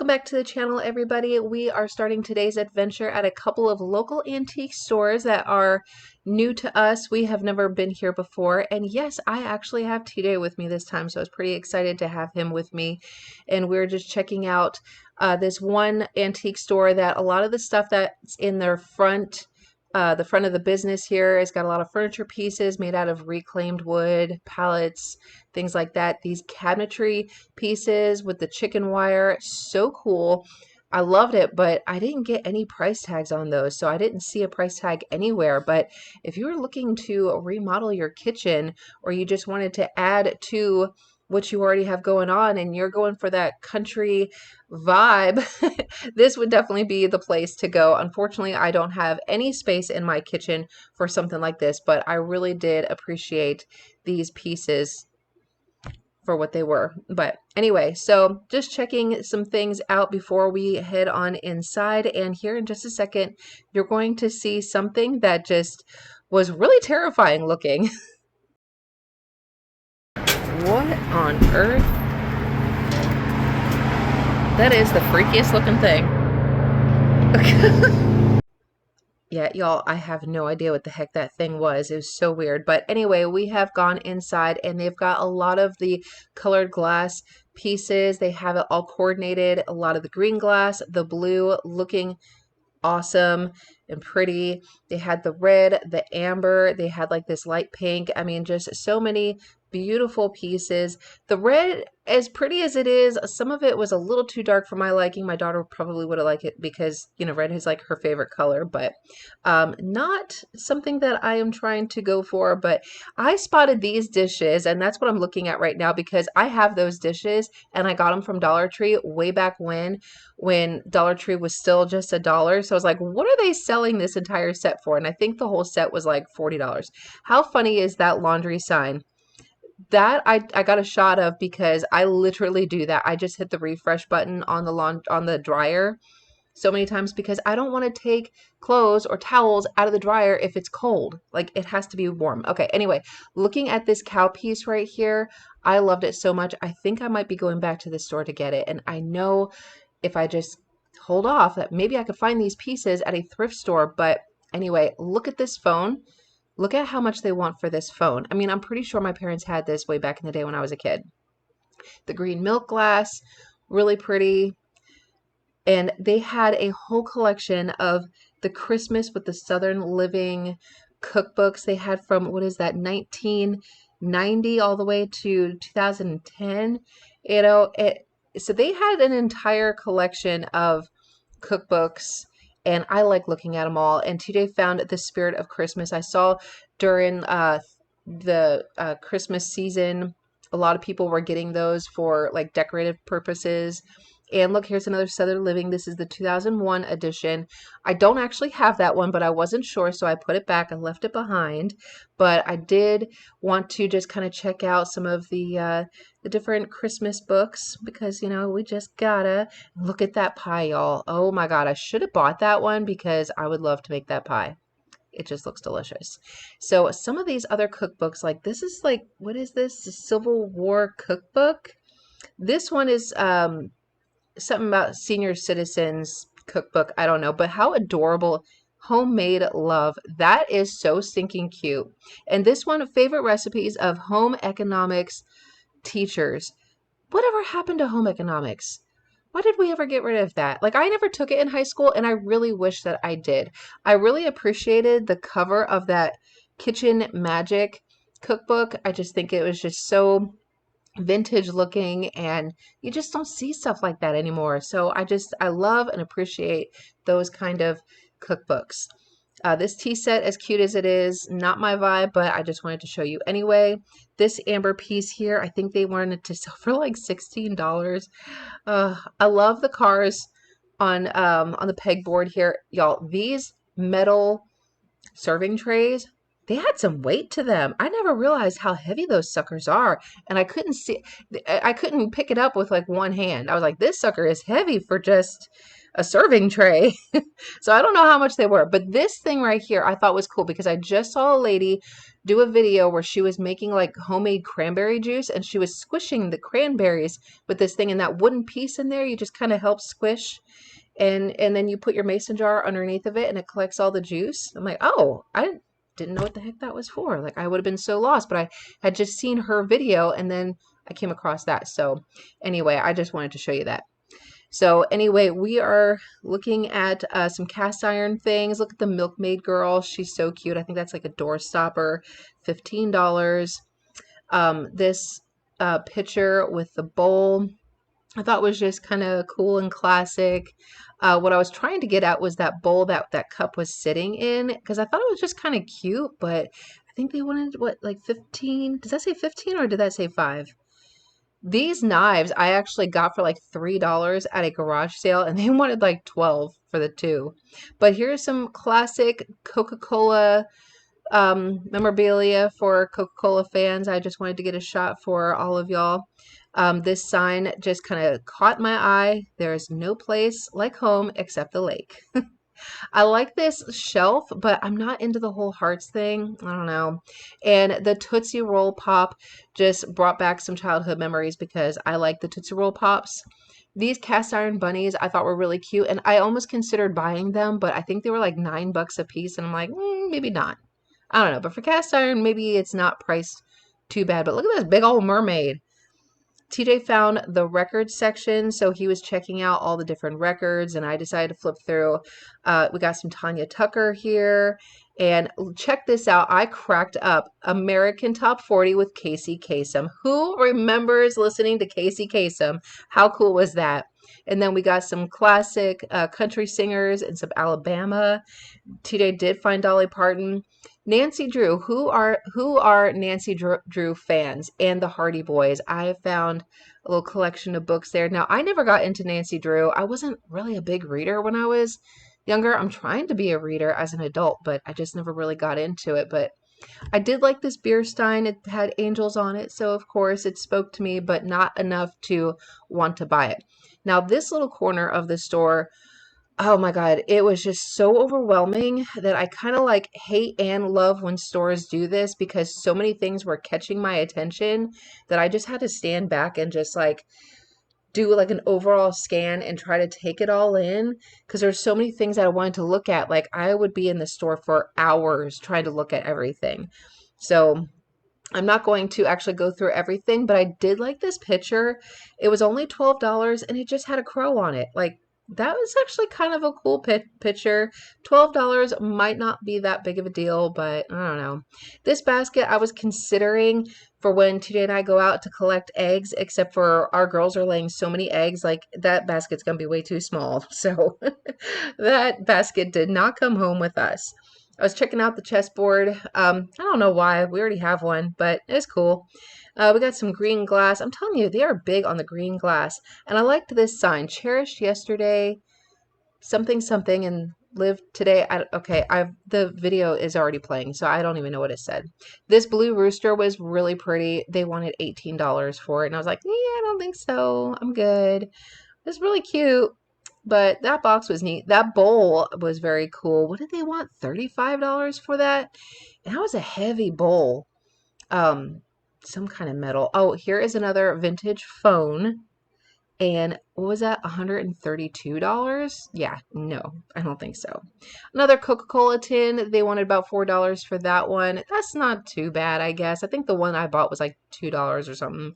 Welcome back to the channel, everybody. We are starting today's adventure at a couple of local antique stores that are new to us. We have never been here before. And yes, I actually have TJ with me this time, so I was pretty excited to have him with me. And we're just checking out this one antique store that a lot of the stuff that's in their front the front of the business here has got a lot of furniture pieces made out of reclaimed wood, pallets, things like that. These cabinetry pieces with the chicken wire, so cool. I loved it, but I didn't get any price tags on those, so I didn't see a price tag anywhere. But if you were looking to remodel your kitchen or you just wanted to add to what you already have going on and you're going for that country vibe, this would definitely be the place to go. Unfortunately, I don't have any space in my kitchen for something like this, but I really did appreciate these pieces for what they were. But anyway, so just checking some things out before we head on inside. And here in just a second, you're going to see something that just was really terrifying looking. What on earth? That is the freakiest looking thing. Yeah, y'all, I have no idea what the heck that thing was. It was so weird. But anyway, we have gone inside and they've got a lot of the colored glass pieces. They have it all coordinated. A lot of the green glass, the blue looking awesome and pretty. They had the red, the amber, they had like this light pink. I mean, just so many beautiful pieces. The red, as pretty as it is, some of it was a little too dark for my liking. My daughter probably would have liked it because, you know, red is like her favorite color, but not something that I am trying to go for. But I spotted these dishes, and that's what I'm looking at right now because I have those dishes and I got them from Dollar Tree way back when Dollar Tree was still just $1. So I was like, what are they selling this entire set for? And I think the whole set was like $40. How funny is that laundry sign? That I got a shot of because I literally do that. I just hit the refresh button on the dryer so many times because I don't want to take clothes or towels out of the dryer if it's cold. Like it has to be warm. Okay, anyway, looking at this cow piece right here, I loved it so much. I think I might be going back to the store to get it. And I know if I just hold off that maybe I could find these pieces at a thrift store. But anyway, look at this phone. Look at how much they want for this phone. I mean, I'm pretty sure my parents had this way back in the day when I was a kid. The green milk glass, really pretty. And they had a whole collection of the Christmas with the Southern Living cookbooks. They had from, what is that, 1990 all the way to 2010. You know, so they had an entire collection of cookbooks, and I like looking at them all. And TJ found The Spirit of Christmas. I saw during the Christmas season, a lot of people were getting those for like decorative purposes. And look, here's another Southern Living. This is the 2001 edition. I don't actually have that one, but I wasn't sure, so I put it back. I left it behind. But I did want to just kind of check out some of the different Christmas books because, you know, we just gotta look at that pie, y'all. Oh my God, I should have bought that one because I would love to make that pie. It just looks delicious. So some of these other cookbooks, like this is like, what is this? The Civil War cookbook. This one is something about senior citizens cookbook. I don't know, but how adorable. Homemade love. That is so stinking cute. And this one, favorite recipes of home economics teachers. Whatever happened to home economics? Why did we ever get rid of that? Like, I never took it in high school, and I really wish that I did. I really appreciated the cover of that Kitchen Magic cookbook. I just think it was just so vintage looking, and you just don't see stuff like that anymore. So I love and appreciate those kind of cookbooks. This tea set, as cute as it is, not my vibe, but I just wanted to show you anyway. This amber piece here, I think they wanted to sell for like $16. I love the cars on the pegboard here, y'all. These metal serving trays, they had some weight to them. I never realized how heavy those suckers are, and I couldn't pick it up with like one hand. I was like, this sucker is heavy for just a serving tray. So I don't know how much they were, but this thing right here I thought was cool because I just saw a lady do a video where she was making like homemade cranberry juice and she was squishing the cranberries with this thing, and that wooden piece in there you just kind of help squish, and then you put your mason jar underneath of it and it collects all the juice. I'm like, oh, I didn't know what the heck that was for. Like, I would have been so lost, but I had just seen her video and then I came across that. So anyway, I just wanted to show you that. So anyway, we are looking at some cast iron things. Look at the Milkmaid girl. She's so cute. I think that's like a door stopper, $15. This pitcher with the bowl I thought was just kind of cool and classic. What I was trying to get at was that bowl that cup was sitting in, because I thought it was just kind of cute, but I think they wanted what, like 15? Does that say 15 or did that say 5? These knives I actually got for like $3 at a garage sale, and they wanted like 12 for the two. But here's some classic Coca-Cola memorabilia for Coca-Cola fans. I just wanted to get a shot for all of y'all. This sign just kind of caught my eye. There's no place like home except the lake. I like this shelf, but I'm not into the whole hearts thing. I don't know. And the Tootsie Roll Pop just brought back some childhood memories because I like the Tootsie Roll Pops. These cast iron bunnies I thought were really cute, and I almost considered buying them, but I think they were like $9 a piece, and I'm like, maybe not. I don't know, but for cast iron, maybe it's not priced too bad. But look at this big old mermaid. TJ found the records section, so he was checking out all the different records, and I decided to flip through. We got some Tanya Tucker here, and check this out. I cracked up American Top 40 with Casey Kasem. Who remembers listening to Casey Kasem? How cool was that? And then we got some classic country singers and some Alabama. TJ did find Dolly Parton. Nancy Drew. Who are Nancy Drew fans and the Hardy Boys? I have found a little collection of books there. Now, I never got into Nancy Drew. I wasn't really a big reader when I was younger. I'm trying to be a reader as an adult, but I just never really got into it. But I did like this beer stein. It had angels on it, so of course it spoke to me, but not enough to want to buy it. Now, this little corner of the store, oh my God, it was just so overwhelming that I kind of like hate and love when stores do this, because so many things were catching my attention that I just had to stand back and just like do like an overall scan and try to take it all in, because there's so many things that I wanted to look at. Like, I would be in the store for hours trying to look at everything. So I'm not going to actually go through everything, but I did like this picture. It was only $12 and it just had a crow on it. Like, that was actually kind of a cool picture. $12 might not be that big of a deal, but I don't know. This basket I was considering for when TJ and I go out to collect eggs, except for our girls are laying so many eggs, like that basket's going to be way too small. So that basket did not come home with us. I was checking out the chessboard. I don't know why. We already have one, but it's cool. We got some green glass. I'm telling you, they are big on the green glass. And I liked this sign, cherished yesterday, something, something, and lived today. The video is already playing, so I don't even know what it said. This blue rooster was really pretty. They wanted $18 for it. And I was like, yeah, I don't think so. I'm good. It's really cute. But that box was neat. That bowl was very cool. What did they want? $35 for that? And that was a heavy bowl. Some kind of metal. Oh, here is another vintage phone. And what was that? $132? Yeah, no, I don't think so. Another Coca-Cola tin. They wanted about $4 for that one. That's not too bad, I guess. I think the one I bought was like $2 or something.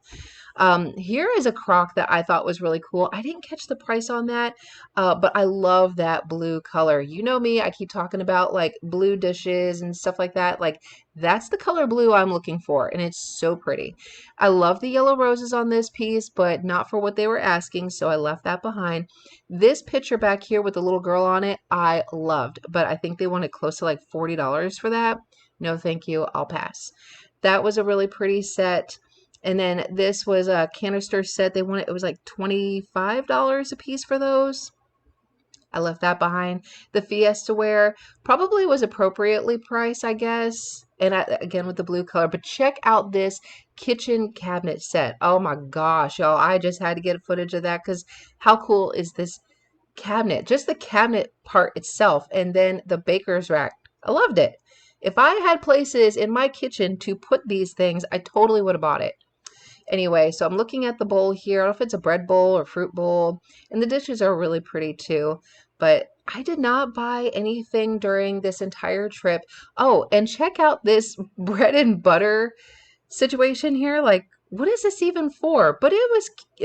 Here is a crock that I thought was really cool. I didn't catch the price on that, but I love that blue color. You know me, I keep talking about like blue dishes and stuff like that. Like, that's the color blue I'm looking for, and it's so pretty. I love the yellow roses on this piece, but not for what they were asking, so I left that behind. This picture back here with the little girl on it, I loved, but I think they wanted close to like $40 for that. No, thank you. I'll pass. That was a really pretty set. And then this was a canister set. They wanted, it was like $25 a piece for those. I left that behind. The Fiesta ware probably was appropriately priced, I guess. And again, with the blue color. But check out this kitchen cabinet set. Oh my gosh, y'all. I just had to get footage of that, because how cool is this cabinet, just the cabinet part itself, and then the baker's rack. I loved it. If I had places in my kitchen to put these things, I totally would have bought it. Anyway, so I'm looking at the bowl here. I don't know if it's a bread bowl or fruit bowl, and the dishes are really pretty too. But I did not buy anything during this entire trip. Oh, and check out this bread and butter situation here. Like, what is this even for? But it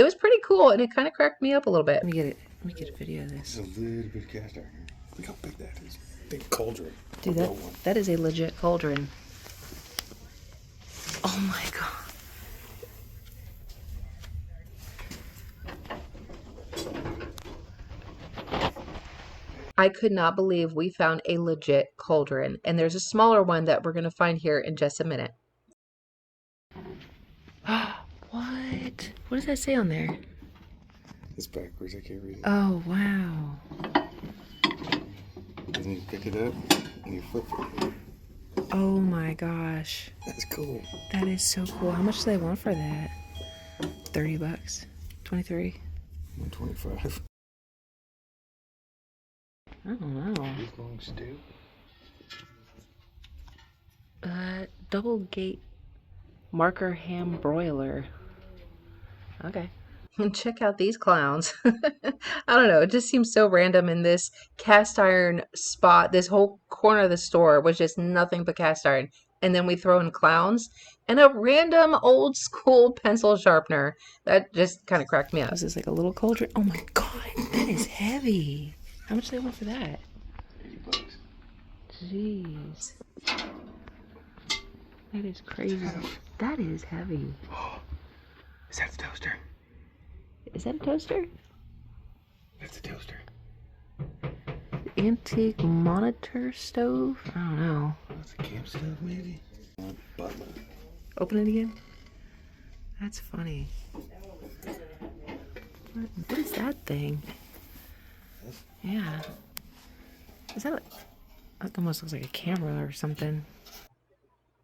was pretty cool, and it kind of cracked me up a little bit. Let me get it. Let me get a video of this. There's a little bit of cast iron here. Look how big that is. Big cauldron. Dude, that is a legit cauldron. Oh my god. I could not believe we found a legit cauldron, and there's a smaller one that we're going to find here in just a minute. What? What does that say on there? It's backwards. I can't read it. Oh, wow. And then you pick it up and you flip it. Oh my gosh. That's cool. That is so cool. How much do they want for that? 30 bucks? 23? 125. I don't know. These long stew. Double gate marker ham broiler. Okay. And check out these clowns. I don't know. It just seems so random in this cast iron spot. This whole corner of the store was just nothing but cast iron. And then we throw in clowns and a random old school pencil sharpener. That just kind of cracked me up. This is like a little cauldron. Oh my god, that is heavy. How much do they want for that? 80 bucks. Jeez. That is crazy. That is heavy. Is that the toaster? Is that a toaster? That's a toaster. Antique monitor stove? I don't know. That's a camp stove, maybe? Butler. Open it again? That's funny. What is that thing? Yeah. Is that like... It almost looks like a camera or something.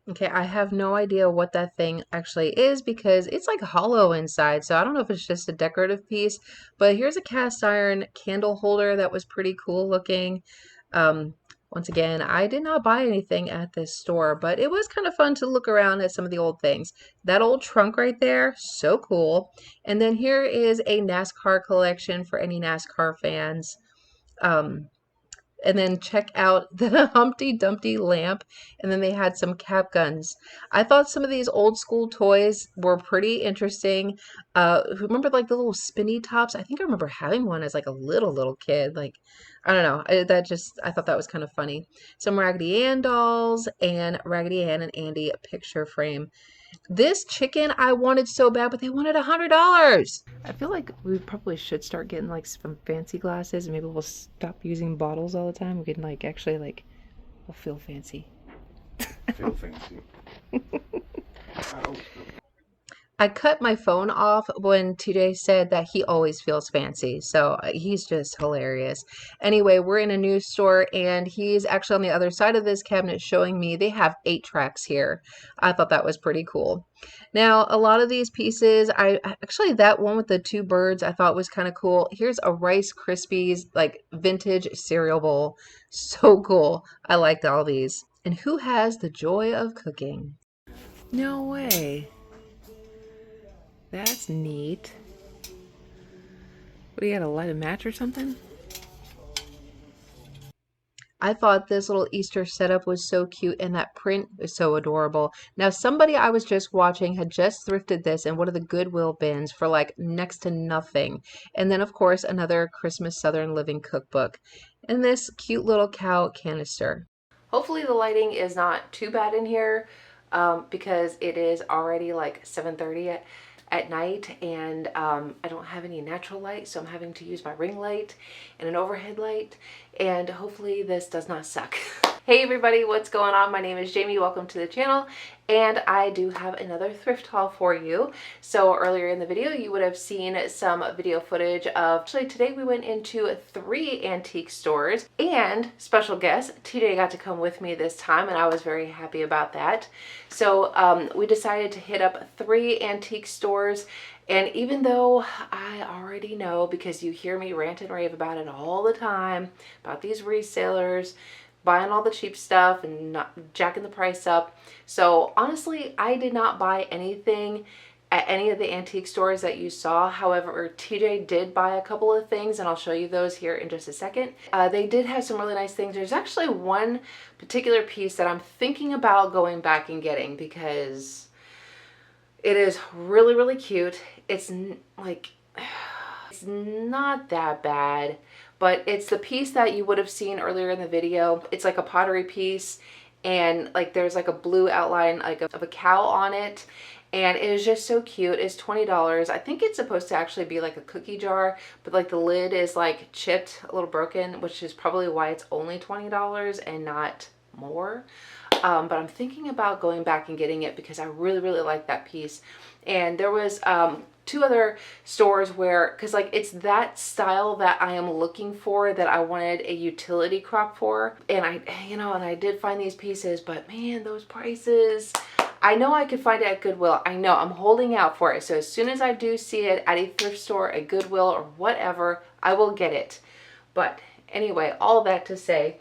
Okay, I have no idea what that thing actually is because it's like hollow inside. So I don't know if it's just a decorative piece. But here's a cast iron candle holder that was pretty cool looking. Once again, I did not buy anything at this store, but it was kind of fun to look around at some of the old things. That old trunk right there, so cool. And then here is a NASCAR collection for any NASCAR fans. And then check out the Humpty Dumpty lamp. And then they had some cap guns. I thought some of these old school toys were pretty interesting. Remember like the little spinny tops? I think I remember having one as like a little kid. Like, I don't know. I thought that was kind of funny. Some Raggedy Ann dolls and Raggedy Ann and Andy picture frame. This chicken I wanted so bad, but they wanted $100. I feel like we probably should start getting like some fancy glasses, and maybe we'll stop using bottles all the time. We can like actually like, we'll feel fancy. Feel fancy. I cut my phone off when TJ said that he always feels fancy. So he's just hilarious. Anyway, we're in a news store and he's actually on the other side of this cabinet showing me they have 8 tracks here. I thought that was pretty cool. Now, a lot of these pieces, actually that one with the 2 birds I thought was kind of cool. Here's a Rice Krispies like vintage cereal bowl. So cool. I liked all these. And who has the joy of cooking? No way. That's neat. What, do you gotta light a match or something? I thought this little Easter setup was so cute and that print is so adorable. Now, somebody I was just watching had just thrifted this in one of the Goodwill bins for like next to nothing. And then, of course, another Christmas Southern Living cookbook. And this cute little cow canister. Hopefully the lighting is not too bad in here because it is already like 7:30 at night, and I don't have any natural light, so I'm having to use my ring light and an overhead light, and hopefully this does not suck. Hey everybody, what's going on? My name is Jamie. Welcome to the channel, and I do have another thrift haul for you. So earlier in the video, you would have seen some video footage of, actually today we went into 3 antique stores, and special guest, TJ got to come with me this time, and I was very happy about that. So we decided to hit up 3 antique stores. And even though I already know, because you hear me rant and rave about it all the time, about these resellers, buying all the cheap stuff and not jacking the price up. So honestly, I did not buy anything at any of the antique stores that you saw. However, TJ did buy a couple of things, and I'll show you those here in just a second. They did have some really nice things. There's actually one particular piece that I'm thinking about going back and getting because it is really, really cute. It's like, it's not that bad, but it's the piece that you would have seen earlier in the video. It's like a pottery piece, and like there's like a blue outline like of a cow on it, and it is just so cute. It's $20. I think it's supposed to actually be like a cookie jar, but like the lid is like chipped, a little broken, which is probably why it's only $20 and not more. But I'm thinking about going back and getting it because I really, really like that piece. And there was 2 other stores where, because like it's that style that I am looking for, that I wanted a utility crock for. And I did find these pieces, but man, those prices. I know I could find it at Goodwill. I know, I'm holding out for it. So as soon as I do see it at a thrift store, a Goodwill or whatever, I will get it. But anyway, all that to say,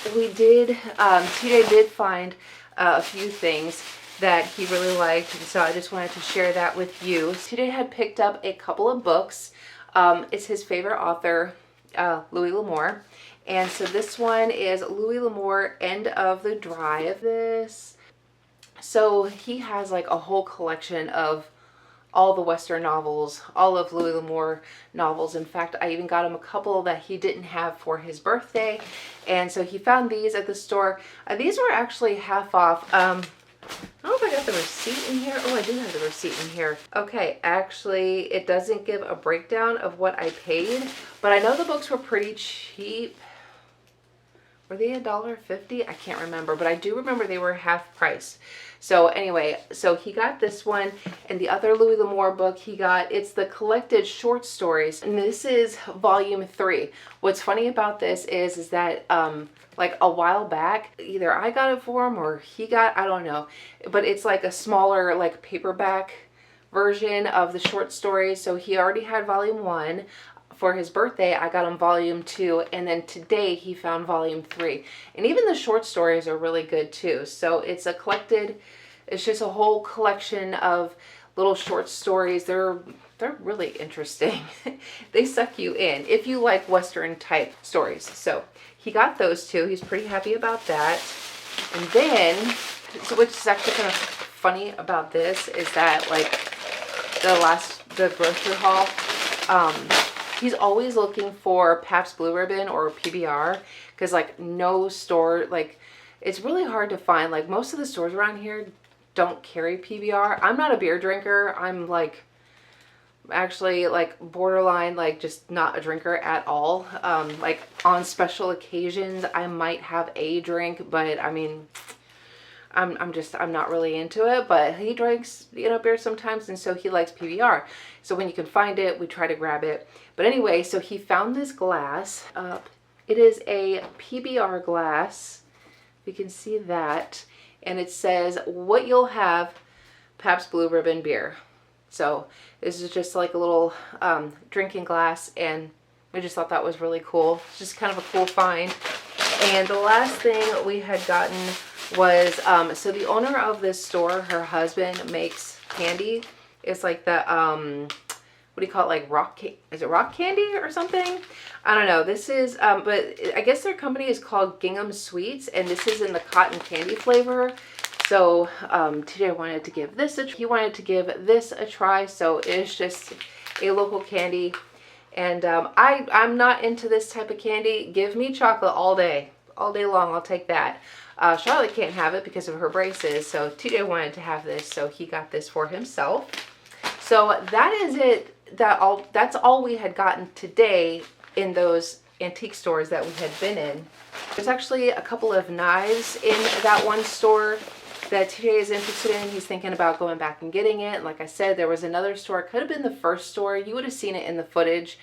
TJ did find a few things that he really liked, and so I just wanted to share that with you. TJ had picked up a couple of books. It's his favorite author, Louis L'Amour, and so this one is Louis L'Amour, End of the Drive. So he has like a whole collection of all the Western novels, all of Louis L'Amour novels. In fact, I even got him a couple that he didn't have for his birthday. And so he found these at the store. These were actually half off. I don't know if I got the receipt in here. Oh, I do have the receipt in here. Okay, actually, it doesn't give a breakdown of what I paid, but I know the books were pretty cheap. Were they $1.50? I can't remember, but I do remember they were half price. So anyway, so he got this one, and the other Louis L'Amour book he got, it's the collected short stories, and this is volume 3. What's funny about this is that like a while back, either I got it for him or he got, I don't know, but it's like a smaller like paperback version of the short stories. So he already had volume 1. For his birthday, I got him volume 2, and then today he found volume 3. And even the short stories are really good too. So it's it's just a whole collection of little short stories. They're really interesting. They suck you in if you like Western type stories. So he got those 2. He's pretty happy about that. And then, so which is actually kind of funny about this is that like the grocery haul, he's always looking for Pabst Blue Ribbon or PBR, because like no store, like it's really hard to find. Like most of the stores around here don't carry PBR. I'm not a beer drinker. I'm like actually like borderline, like just not a drinker at all. Like on special occasions I might have a drink, but I mean I'm not really into it, but he drinks, beer sometimes, and so he likes PBR. So when you can find it, we try to grab it. But anyway, so he found this glass. It is a PBR glass. You can see that. And it says, what you'll have, Pabst Blue Ribbon beer. So this is just like a little drinking glass, and we just thought that was really cool. It's just kind of a cool find. And the last thing we had gotten was, so the owner of this store, her husband makes candy. It's like the, what do you call it? Like is it rock candy or something? I don't know. This is, but I guess their company is called Gingham Sweets, and this is in the cotton candy flavor. So, TJ wanted to give this he wanted to give this a try. So it's just a local candy. And, I'm not into this type of candy. Give me chocolate all day long. I'll take that. Charlotte can't have it because of her braces, so TJ wanted to have this, so he got this for himself. So that is it. That's all we had gotten today in those antique stores that we had been in. There's actually a couple of knives in that one store that TJ is interested in. He's thinking about going back and getting it. And like I said, there was another store. It could have been the first store. You would have seen it in the footage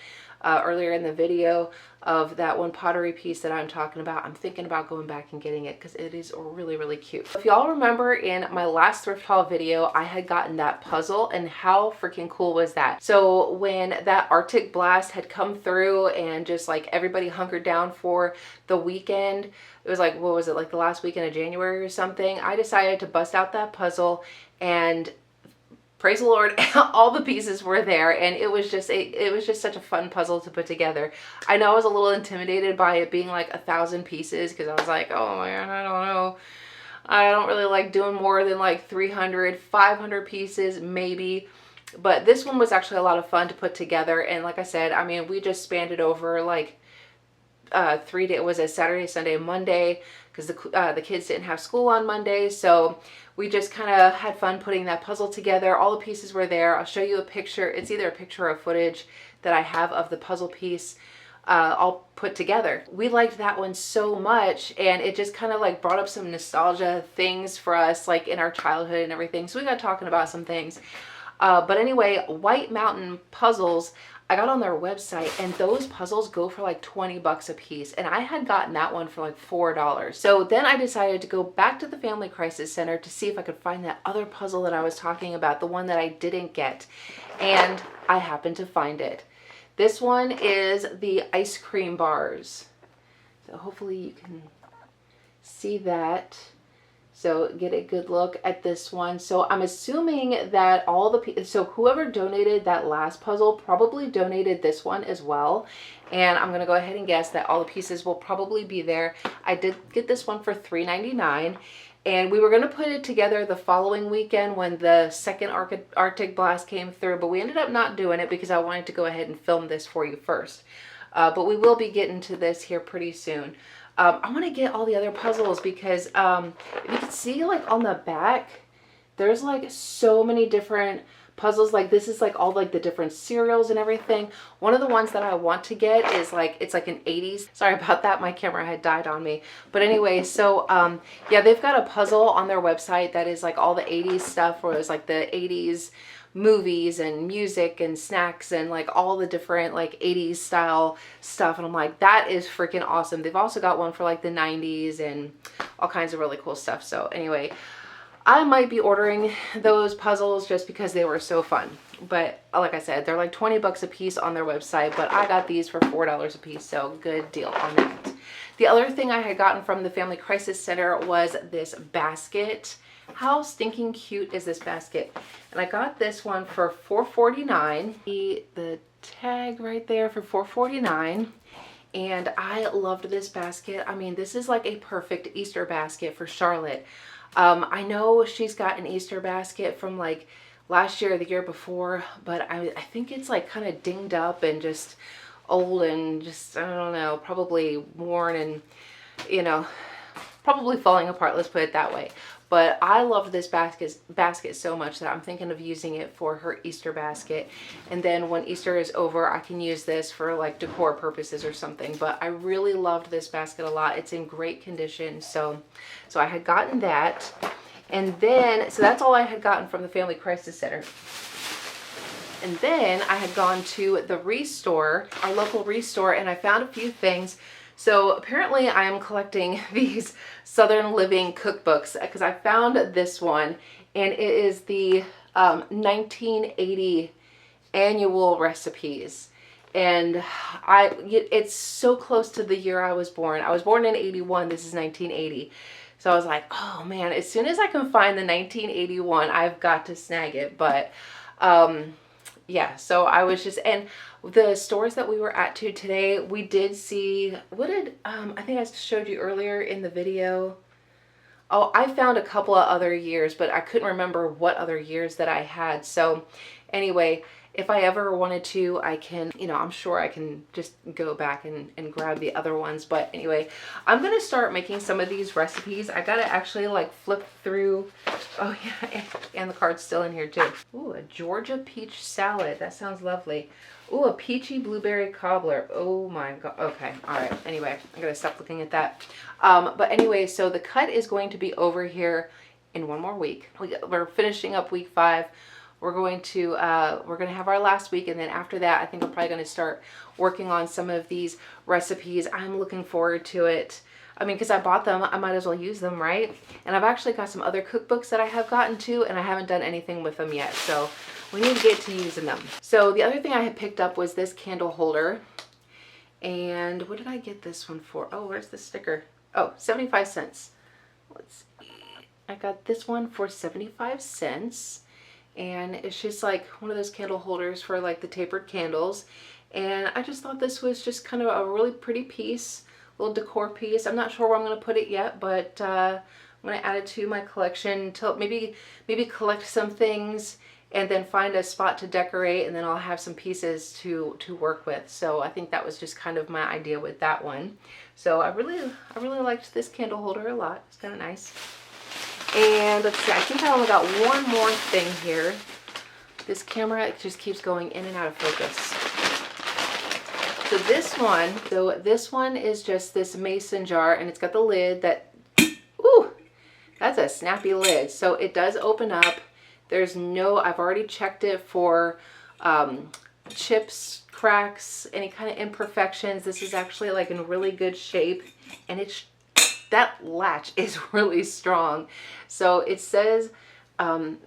earlier in the video of that one pottery piece that I'm talking about. I'm thinking about going back and getting it because it is really, really cute. If y'all remember in my last thrift haul video, I had gotten that puzzle, and how freaking cool was that? So when that Arctic blast had come through and just like everybody hunkered down for the weekend, it was like, what was it, like the last weekend of January or something, I decided to bust out that puzzle, and praise the Lord, all the pieces were there, and it was just such a fun puzzle to put together. I know I was a little intimidated by it being like 1,000 pieces, because I was like, oh man, I don't know. I don't really like doing more than like 300, 500 pieces maybe. But this one was actually a lot of fun to put together, and like I said, I mean, we just spanned it over like 3 days. It was a Saturday, Sunday, Monday, because the kids didn't have school on Monday, so we just kind of had fun putting that puzzle together. All the pieces were there. I'll show you a picture. It's either a picture or footage that I have of the puzzle piece all put together. We liked that one so much, and it just kind of like brought up some nostalgia things for us, like in our childhood and everything. So we got talking about some things. But anyway, White Mountain Puzzles, I got on their website, and those puzzles go for like 20 bucks a piece, and I had gotten that one for like $4. So then I decided to go back to the Family Crisis Center to see if I could find that other puzzle that I was talking about, the one that I didn't get, and I happened to find it. This one is the ice cream bars. So hopefully you can see that. So get a good look at this one. So I'm assuming that all the, so whoever donated that last puzzle probably donated this one as well. And I'm gonna go ahead and guess that all the pieces will probably be there. I did get this one for $3.99. And we were gonna put it together the following weekend when the second Arctic blast came through, but we ended up not doing it because I wanted to go ahead and film this for you first. But we will be getting to this here pretty soon. I want to get all the other puzzles because if you can see like on the back, there's like so many different puzzles. Like this is like all like the different cereals and everything. One of the ones that I want to get is like, it's like an 80s. Sorry about that. My camera had died on me. But anyway, so yeah, they've got a puzzle on their website that is like all the 80s stuff, where it's like the 80s movies and music and snacks and like all the different like 80s style stuff, and I'm like, that is freaking awesome. They've also got one for like the 90s and all kinds of really cool stuff. So anyway, I might be ordering those puzzles just because they were so fun. But like I said, they're like 20 bucks a piece on their website, but I got these for $4 a piece, so good deal on that. The other thing I had gotten from the Family Crisis Center was this basket. How stinking cute is this basket? And I got this one for $4.49. The tag right there for $4.49. And I loved this basket. I mean, this is like a perfect Easter basket for Charlotte. I know she's got an Easter basket from like last year or the year before, but I think it's like kind of dinged up and just old and just, I don't know, probably worn and, you know, probably falling apart, let's put it that way. But I loved this basket so much that I'm thinking of using it for her Easter basket. And then when Easter is over, I can use this for like decor purposes or something. But I really loved this basket a lot. It's in great condition. So I had gotten that. And then, so that's all I had gotten from the Family Crisis Center. And then I had gone to the Restore, our local Restore, and I found a few things. So apparently I am collecting these Southern Living cookbooks because I found this one, and it is the 1980 annual recipes. And it's so close to the year I was born. I was born in 81. This is 1980. So I was like, oh man, as soon as I can find the 1981, I've got to snag it. But yeah, so I was just, and the stores that we were at today, we did see, what did, I think I showed you earlier in the video. Oh, I found a couple of other years, but I couldn't remember what other years that I had. So anyway, if I ever wanted to, I can, you know, I'm sure I can just go back and grab the other ones. But anyway, I'm going to start making some of these recipes. I got to actually like flip through. Oh yeah, and the card's still in here too. Ooh, a Georgia peach salad. That sounds lovely. Ooh, a peachy blueberry cobbler. Oh my God. Okay. All right. Anyway, I'm going to stop looking at that. But anyway, so the cut is going to be over here in one more week. We're finishing up week 5. We're going to have our last week, and then after that, I think I'm probably going to start working on some of these recipes. I'm looking forward to it. I mean, because I bought them, I might as well use them, right? And I've actually got some other cookbooks that I have gotten to, and I haven't done anything with them yet. So we need to get to using them. So the other thing I had picked up was this candle holder. And what did I get this one for? Oh, where's the sticker? Oh, 75 cents. Let's see. I got this one for 75 cents. And it's just like one of those candle holders for like the tapered candles. And I just thought this was just kind of a really pretty piece, little decor piece. I'm not sure where I'm going to put it yet, but I'm going to add it to my collection to maybe collect some things and then find a spot to decorate, and then I'll have some pieces to work with. So I think that was just kind of my idea with that one. So I really liked this candle holder a lot. It's kind of nice. And let's see, I think I only got one more thing here. This camera just keeps going in and out of focus. So this one is just this mason jar, and it's got the lid that, ooh, that's a snappy lid. So it does open up. There's no, I've already checked it for chips, cracks, any kind of imperfections. This is actually like in really good shape, and that latch is really strong. So it says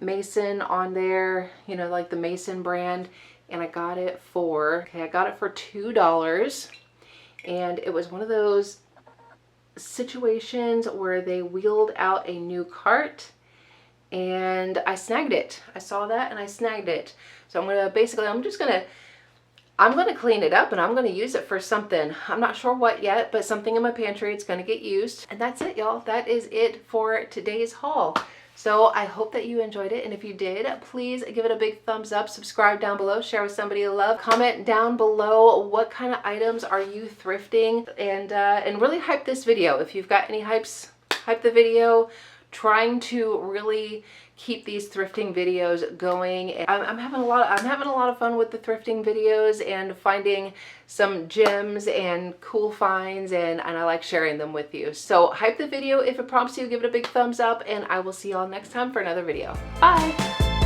Mason on there, you know, like the Mason brand, and I got it for $2. And it was one of those situations where they wheeled out a new cart, and I snagged it. I saw that and I snagged it. So I'm gonna clean it up, and I'm gonna use it for something. I'm not sure what yet, but something in my pantry. It's gonna get used. And that's it, y'all. That is it for today's haul. So I hope that you enjoyed it, and if you did, please give it a big thumbs up, subscribe down below, share with somebody you love, comment down below what kind of items are you thrifting, and really hype this video. If you've got any hypes, hype the video. Trying to really keep these thrifting videos going. I'm having a lot of fun with the thrifting videos and finding some gems and cool finds, and I like sharing them with you. So hype the video. If it prompts you, give it a big thumbs up, and I will see y'all next time for another video. Bye.